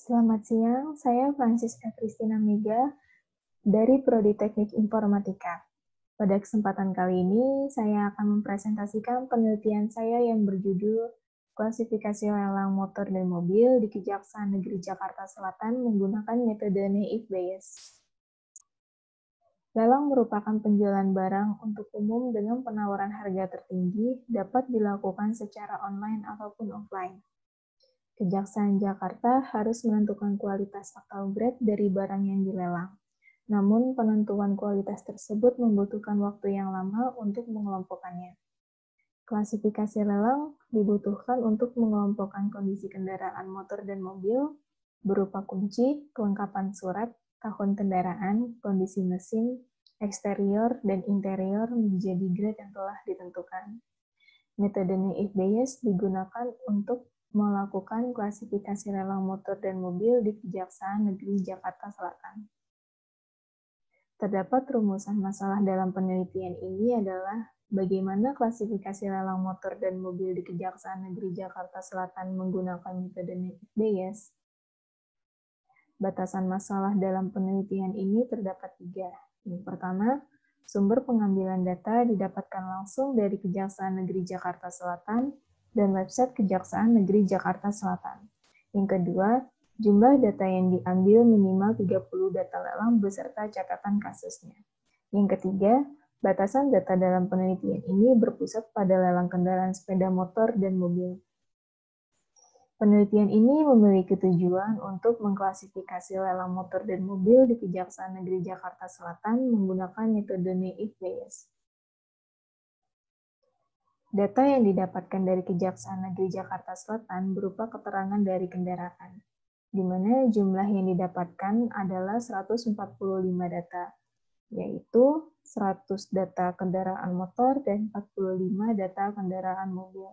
Selamat siang, saya Francisca Christina Mega dari Prodi Teknik Informatika. Pada kesempatan kali ini, saya akan mempresentasikan penelitian saya yang berjudul Klasifikasi Lelang Motor dan Mobil di Kejaksaan Negeri Jakarta Selatan menggunakan metode Naive Bayes. Lelang merupakan penjualan barang untuk umum dengan penawaran harga tertinggi dapat dilakukan secara online ataupun offline. Kejaksaan Jakarta harus menentukan kualitas atau grade dari barang yang dilelang. Namun, penentuan kualitas tersebut membutuhkan waktu yang lama untuk mengelompokkannya. Klasifikasi lelang dibutuhkan untuk mengelompokkan kondisi kendaraan motor dan mobil berupa kunci, kelengkapan surat, tahun kendaraan, kondisi mesin, eksterior, dan interior menjadi grade yang telah ditentukan. Metode Naive Bayes digunakan untuk melakukan klasifikasi lelang motor dan mobil di Kejaksaan Negeri Jakarta Selatan. Terdapat rumusan masalah dalam penelitian ini adalah bagaimana klasifikasi lelang motor dan mobil di Kejaksaan Negeri Jakarta Selatan menggunakan metode Naive Bayes. Batasan masalah dalam penelitian ini terdapat 3. Yang pertama, sumber pengambilan data didapatkan langsung dari Kejaksaan Negeri Jakarta Selatan dan website Kejaksaan Negeri Jakarta Selatan. Yang kedua, jumlah data yang diambil minimal 30 data lelang beserta catatan kasusnya. Yang ketiga, batasan data dalam penelitian ini berpusat pada lelang kendaraan sepeda motor dan mobil. Penelitian ini memiliki tujuan untuk mengklasifikasi lelang motor dan mobil di Kejaksaan Negeri Jakarta Selatan menggunakan metode Naive Bayes. Data yang didapatkan dari Kejaksaan Negeri Jakarta Selatan berupa keterangan dari kendaraan, di mana jumlah yang didapatkan adalah 145 data, yaitu 100 data kendaraan motor dan 45 data kendaraan mobil.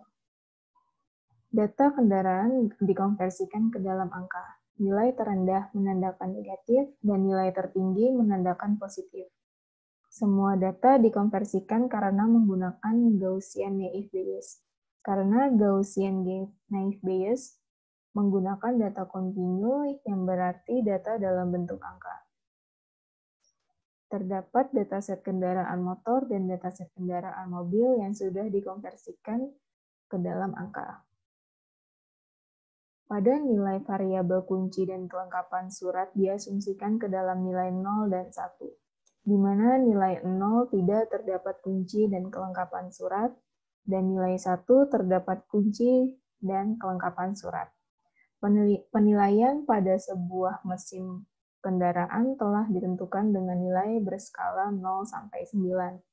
Data kendaraan dikonversikan ke dalam angka. Nilai terendah menandakan negatif dan nilai tertinggi menandakan positif. Semua data dikonversikan karena menggunakan Gaussian Naive Bayes. Karena Gaussian Naive Bayes menggunakan data kontinu yang berarti data dalam bentuk angka. Terdapat dataset kendaraan motor dan dataset kendaraan mobil yang sudah dikonversikan ke dalam angka. Pada nilai variabel kunci dan kelengkapan surat diasumsikan ke dalam nilai 0 dan 1. Di mana nilai 0 tidak terdapat kunci dan kelengkapan surat, dan nilai 1 terdapat kunci dan kelengkapan surat. Penilaian pada sebuah mesin kendaraan telah ditentukan dengan nilai berskala 0 sampai 9.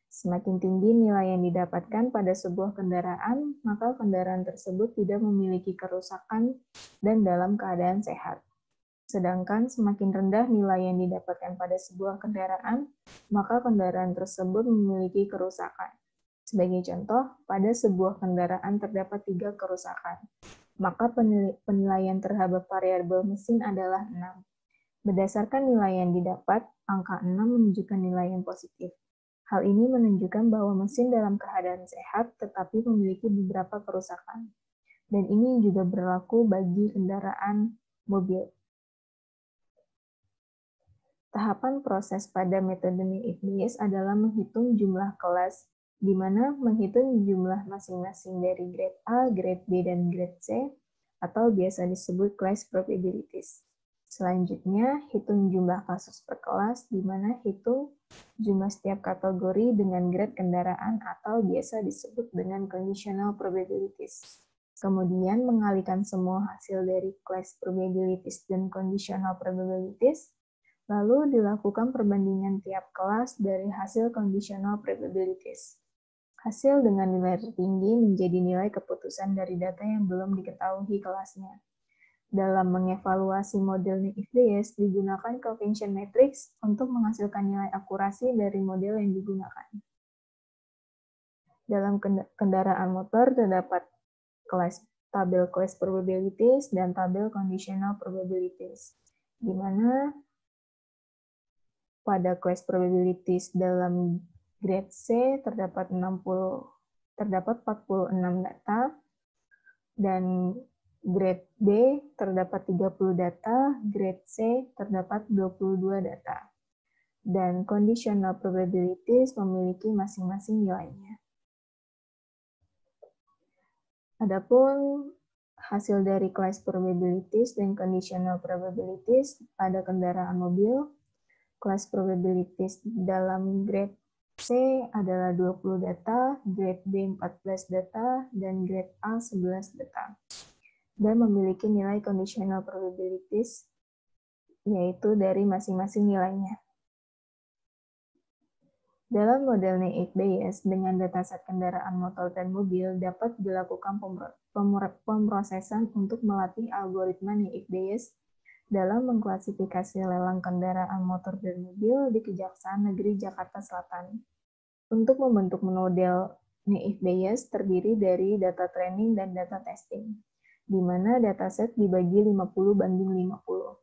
Semakin tinggi nilai yang didapatkan pada sebuah kendaraan, maka kendaraan tersebut tidak memiliki kerusakan dan dalam keadaan sehat. Sedangkan semakin rendah nilai yang didapatkan pada sebuah kendaraan, maka kendaraan tersebut memiliki kerusakan. Sebagai contoh, pada sebuah kendaraan terdapat 3 kerusakan, maka penilaian terhadap variabel mesin adalah 6. Berdasarkan nilai yang didapat, angka 6 menunjukkan nilai yang positif. Hal ini menunjukkan bahwa mesin dalam keadaan sehat tetapi memiliki beberapa kerusakan. Dan ini juga berlaku bagi kendaraan mobil. Tahapan proses pada metode Naive Bayes adalah menghitung jumlah kelas, di mana menghitung jumlah masing-masing dari grade A, grade B, dan grade C, atau biasa disebut class probabilities. Selanjutnya, hitung jumlah kasus per kelas, di mana hitung jumlah setiap kategori dengan grade kendaraan atau biasa disebut dengan conditional probabilities. Kemudian, mengalihkan semua hasil dari class probabilities dan conditional probabilities, lalu dilakukan perbandingan tiap kelas dari hasil conditional probabilities. Hasil dengan nilai tertinggi menjadi nilai keputusan dari data yang belum diketahui kelasnya. Dalam mengevaluasi model Naive Bayes, digunakan convention matrix untuk menghasilkan nilai akurasi dari model yang digunakan. Dalam kendaraan motor terdapat tabel class probabilities dan tabel conditional probabilities, di mana pada class probabilities dalam grade C terdapat 46 data, dan Grade B terdapat 30 data, grade C terdapat 22 data. Dan conditional probabilities memiliki masing-masing nilainya. Adapun hasil dari class probabilities dan conditional probabilities pada kendaraan mobil, class probabilities dalam grade C adalah 20 data, grade B 14 data, dan grade A 11 data. Dan memiliki nilai conditional probabilities, yaitu dari masing-masing nilainya. Dalam model Naive Bayes, dengan dataset kendaraan motor dan mobil dapat dilakukan pemrosesan untuk melatih algoritma Naive Bayes dalam mengklasifikasi lelang kendaraan motor dan mobil di Kejaksaan Negeri Jakarta Selatan. Untuk membentuk model Naive Bayes terdiri dari data training dan data testing, di mana dataset dibagi 50/50.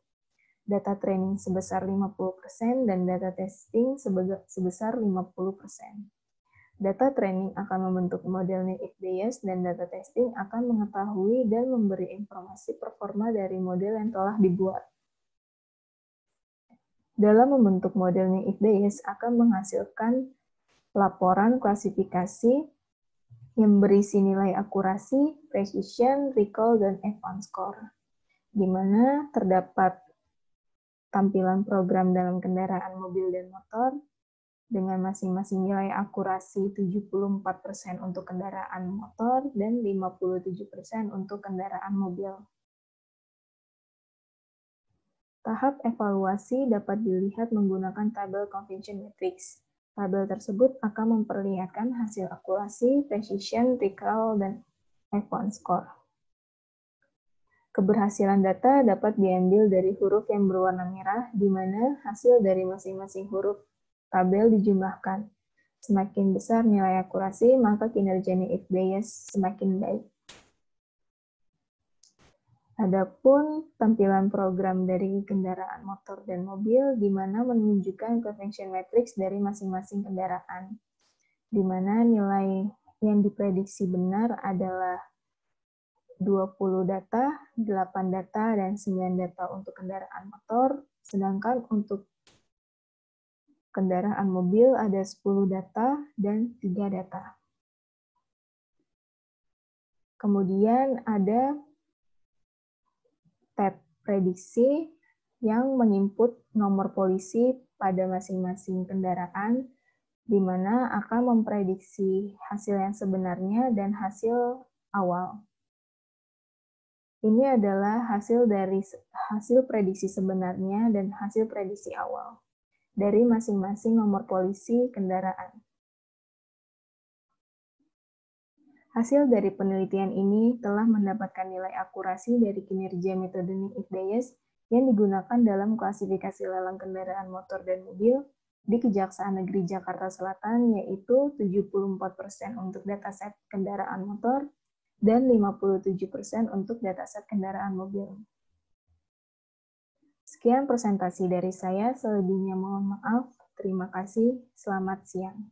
Data training sebesar 50% dan data testing sebesar 50%. Data training akan membentuk model Naive Bayes dan data testing akan mengetahui dan memberi informasi performa dari model yang telah dibuat. Dalam membentuk model Naive Bayes akan menghasilkan laporan klasifikasi yang berisi nilai akurasi, precision, recall, dan F1 score, di mana terdapat tampilan program dalam kendaraan mobil dan motor dengan masing-masing nilai akurasi 74% untuk kendaraan motor dan 57% untuk kendaraan mobil. Tahap evaluasi dapat dilihat menggunakan tabel convention matrix. Tabel tersebut akan memperlihatkan hasil akurasi, precision, recall, dan F1 score. Keberhasilan data dapat diambil dari huruf yang berwarna merah, di mana hasil dari masing-masing huruf tabel dijumlahkan. Semakin besar nilai akurasi, maka kinerja Naive Bayes semakin baik. Adapun tampilan program dari kendaraan motor dan mobil, di mana menunjukkan convention matrix dari masing-masing kendaraan, di mana nilai yang diprediksi benar adalah 20 data, 8 data, dan 9 data untuk kendaraan motor, sedangkan untuk kendaraan mobil ada 10 data dan 3 data. Kemudian ada tab prediksi yang menginput nomor polisi pada masing-masing kendaraan, di mana akan memprediksi hasil yang sebenarnya dan hasil awal. Ini adalah hasil prediksi sebenarnya dan hasil prediksi awal dari masing-masing nomor polisi kendaraan. Hasil dari penelitian ini telah mendapatkan nilai akurasi dari kinerja metode Naive Bayes yang digunakan dalam klasifikasi lelang kendaraan motor dan mobil di Kejaksaan Negeri Jakarta Selatan, yaitu 74% untuk dataset kendaraan motor dan 57% untuk dataset kendaraan mobil. Sekian presentasi dari saya, selebihnya mohon maaf. Terima kasih, selamat siang.